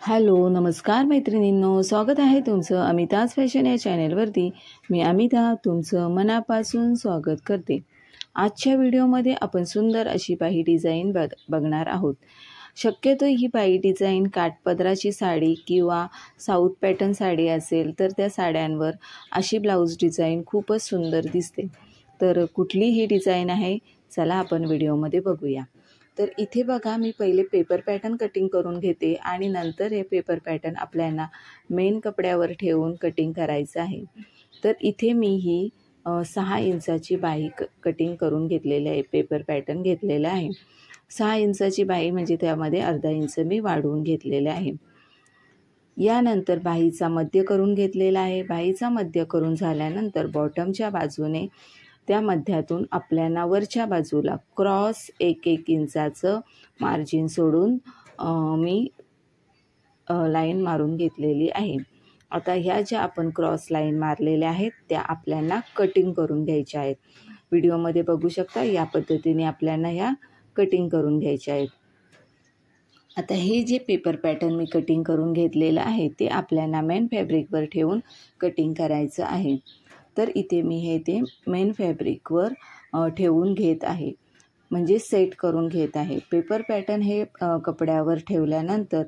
Hello नमस्कार मैत्रिणींनो, स्वागत आहे तुमचं अमिताज फॅशन या चॅनेलवरती। मी अमिता तुमचं मनापासून स्वागत करते। आजच्या व्हिडिओमध्ये आपण सुंदर अशी बाही डिझाईन बघणार आहोत। शक्यतो ही बाही डिझाईन काठपदराची साडी किंवा साऊथ पॅटर्न साडी असेल तर त्या साड्यांवर अशी ब्लाऊज डिझाईन खूपच सुंदर दिसते। तर कुठली ही डिझाईन आहे, चला आपण व्हिडिओमध्ये बघूया। तर इथे बघा, मी पहिले पेपर पॅटर्न कटिंग करून घेते आणि नंतर हे पेपर पॅटर्न आपल्याला मेन कपड्यावर ठेवून कटिंग करायचं आहे। तर इथे मी ही 6 इंचाची बाही कटिंग करून घेतलेली आहे। पेपर पॅटर्न घेतलेला आहे। 6 इंचाची बाही म्हणजे त्यामध्ये अर्धा इंच मी वाढवून घेतलेले आहे। यानंतर बाहीचा मध्य करून घेतलेला आहे। बाहीचा मध्य करून झाल्यानंतर बॉटमच्या बाजूने त्या मध्यातून आपल्याला वरच्या बाजूला क्रॉस 1-1 इंचाचं मार्जिन सोडून मी लाईन मारून घेतलेली आहे। आता ह्या ज्या आपण क्रॉस लाईन मारलेल्या आहेत त्या आपल्याला कटिंग करून घ्यायच्या आहेत। व्हिडिओमध्ये बघू शकता, या पद्धतीने आपल्याला ह्या कटिंग करून घ्यायच्या आहेत। आता हे जे पेपर पॅटर्न मी कटिंग करून घेतलेलं आहे ते आपल्याला मेन फॅब्रिकवर ठेवून कटिंग करायचं आहे। तर इथे मी ते मेन फॅब्रिकवर ठेवून घेत आहे, म्हणजे सेट करून घेत आहे। पेपर पॅटर्न हे कपड्यावर ठेवल्यानंतर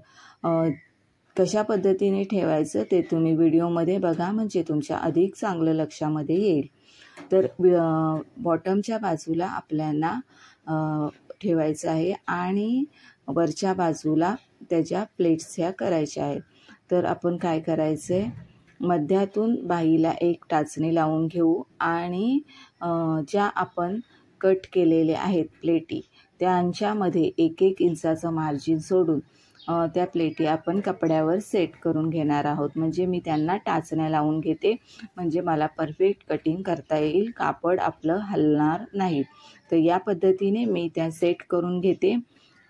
कशा पद्धतीने ठेवायचं ते तुम्ही व्हिडिओमध्ये बघा, म्हणजे तुमच्या अधिक चांगलं लक्षामध्ये येईल। तर बॉटमच्या बाजूला आपल्याला ठेवायचं आहे आणि वरच्या बाजूला त्याच्या प्लेट्स ह्या करायच्या आहेत। तर आपण काय करायचं आहे, मध्यातून बाहीला एक टाचणी लावून घेऊ आणि ज्या आपण कट केलेले आहेत प्लेटी त्यांच्यामध्ये 1-1 इंचाचं मार्जिन सोडून त्या प्लेटी आपण कपड्यावर सेट करून घेणार आहोत। म्हणजे मी त्यांना टाचण्या लावून घेते, म्हणजे मला परफेक्ट कटिंग करता येईल, कापड आपलं हलणार नाही। तर या पद्धतीने मी त्या सेट करून घेते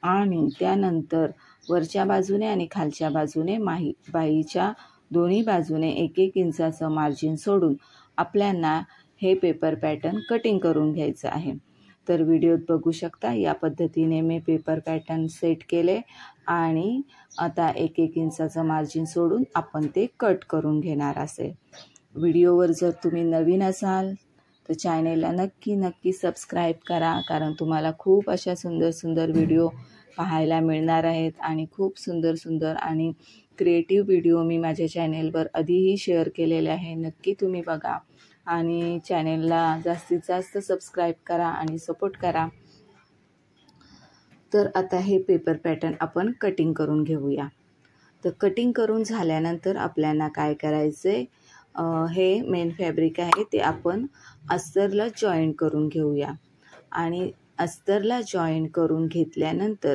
आणि त्यानंतर वरच्या बाजूने आणि खालच्या बाजूने बाहीच्या दोन्ही बाजूने 1-1 इंचाचं मार्जिन सोडून आपल्याला हे पेपर पॅटर्न कटिंग करून घ्यायचं आहे। तर व्हिडिओत बघू शकता, या पद्धतीने मी पेपर पॅटर्न सेट केले आणि आता 1-1 इंचाचं मार्जिन सोडून आपण ते कट करून घेणार असेल। व्हिडिओवर जर तुम्ही नवीन असाल तर चॅनेलला नक्की सबस्क्राईब करा, कारण तुम्हाला खूप अशा सुंदर व्हिडिओ पाहायला मिळणार आहेत आणि खूप सुंदर आणि क्रिएटिव्ह व्हिडिओ मी माझ्या चॅनेलवर आधीही शेअर केलेले आहे। नक्की तुम्ही बघा आणि चॅनेलला जास्तीत जास्त सबस्क्राईब करा आणि सपोर्ट करा। तर आता हे पेपर पॅटर्न आपण कटिंग करून घेऊया। तर कटिंग करून झाल्यानंतर आपल्याला काय करायचं आहे, हे मेन फॅब्रिक आहे ते आपण अस्तरला जॉईंट करून घेऊया आणि अस्तरला जॉईंट करून घेतल्यानंतर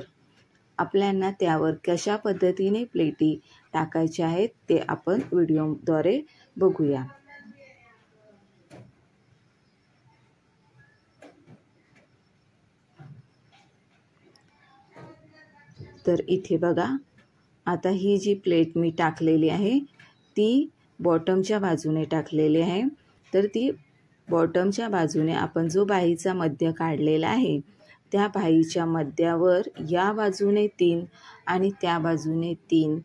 आपल्याला त्यावर कशा पद्धतीने प्लेटी टाकायच्या आहेत ते आपण व्हिडिओद्वारे बघूया। तर इथे बघा, आता ही जी प्लेट मी टाकलेली आहे ती बॉटमच्या बाजूने टाकलेली आहे। तर ती बॉटमच्या बाजूने आपण जो बाहीचा मध्य काढलेला आहे त्या बाहीच्या मध्यावर या बाजूने 3 आणि त्या बाजूने 3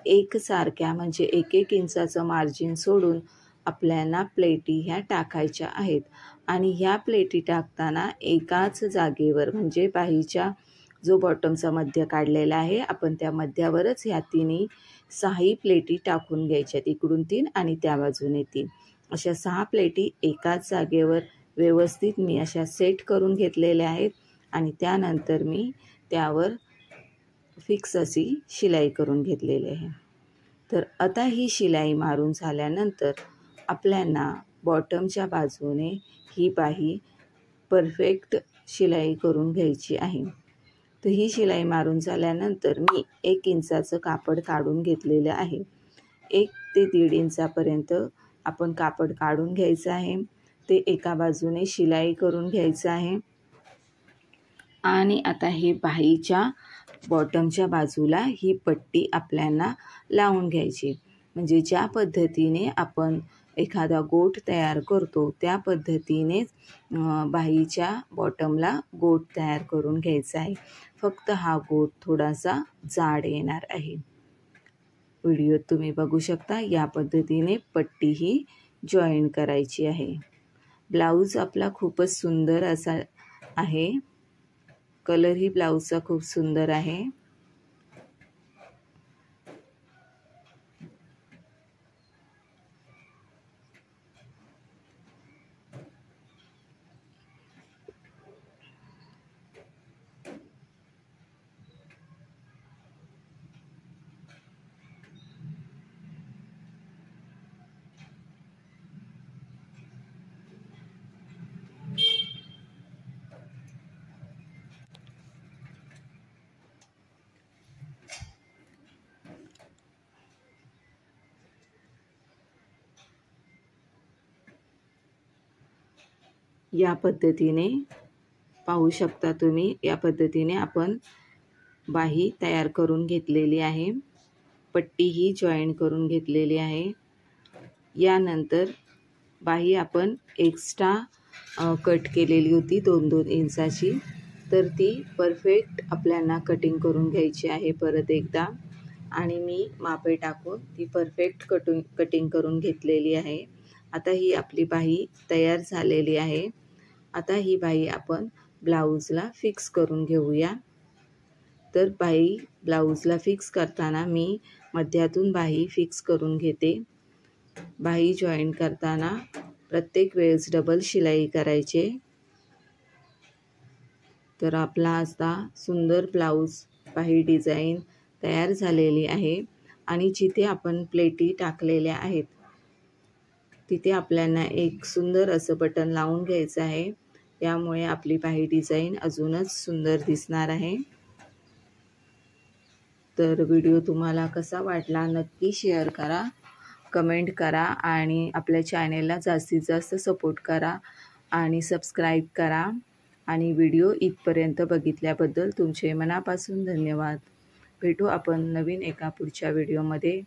एकसारख्या म्हणजे 1-1 इंचाचं मार्जिन सोडून आपल्याला प्लेटी ह्या टाकायच्या आहेत। आणि ह्या प्लेटी टाकताना एकाच जागेवर, म्हणजे बाहीच्या जो बॉटमचा मध्य काढलेला आहे आपण त्या मध्यावरच ह्या 6 प्लेटी टाकून घ्यायच्यात। इकडून 3 आणि त्या बाजूने 3 अशा 6 प्लेटी एकाच जागेवर व्यवस्थित मी अशा सेट करून घेतलेल्या आहेत आणि त्यानंतर मी त्यावर फिक्स अशी शिलाई करून घेतलेली आहे। तर आता ही शिलाई मारून झाल्यानंतर आपल्याला बॉटमच्या बाजूने ही बाही परफेक्ट शिलाई करून घ्यायची आहे। तर ही शिलाई मारून झाल्यानंतर मी 1 इंचाचं कापड काढून घेतलेलं आहे। 1 ते 1.5 इंचापर्यंत आपण कापड काढून घ्यायचं आहे। ते एका बाजूने शिलाई करून घ्यायचं आहे आणि आता हे बाहीच्या बॉटमच्या बाजूला ही पट्टी आपल्याला लावून घ्यायची। म्हणजे ज्या पद्धतीने आपण एखादा गोट तयार करतो त्या पद्धतीनेच बाहीच्या बॉटमला गोट तयार करून घ्यायचा आहे। फक्त हा गोट थोडासा जाड येणार आहे। व्हिडिओत तुम्ही बघू शकता या पद्धतीने पट्टी ही जॉईन करायची आहे। ब्लाऊज आपला खूपच सुंदर असा आहे, कलर ही ब्लाऊजचा खूप सुंदर आहे। या पद्धतीने पाहू शकता तुम्ही, या पद्धतीने आपण बाही तयार करून घेतलेली आहे, पट्टी ही जॉईन करून घेतलेली आहे। यानंतर बाही आपण एक्स्ट्रा कट केलेली होती 2-2 इंचाची, तर ती परफेक्ट आपल्याला कटिंग करून घ्यायची आहे परत एकदा। आणि मी मापे टाकून ती परफेक्ट कटिंग करून घेतलेली आहे। आता ही आपली बाही तयार झालेली आहे। आता ही बाही आपण ब्लाऊजला फिक्स करून घेऊया। तर बाही ब्लाऊजला फिक्स करताना मी मध्यातून बाही फिक्स करून घेते। बाही जॉईन करताना प्रत्येक वेळेस डबल शिलाई करायचे। तर आपला असा सुंदर ब्लाऊज बाही डिझाईन तयार झालेली आहे। आणि जिथे आपण प्लेटी टाकलेल्या आहेत तिथे आपल्याला एक सुंदर असं बटन लावून घ्यायचं आहे, यामुळे आपली बाही डिझाईन अजूनच सुंदर दिसणार आहे। तर व्हिडिओ तुम्हाला कसा वाटला नक्की शेअर करा, कमेंट करा आणि आपल्या चॅनेलला जास्तीत जास्त सपोर्ट करा आणि सबस्क्राईब करा। आणि व्हिडिओ इथपर्यंत बघितल्याबद्दल तुमचे मनापासून धन्यवाद। भेटू आपण नवीन एका पुढच्या व्हिडिओमध्ये।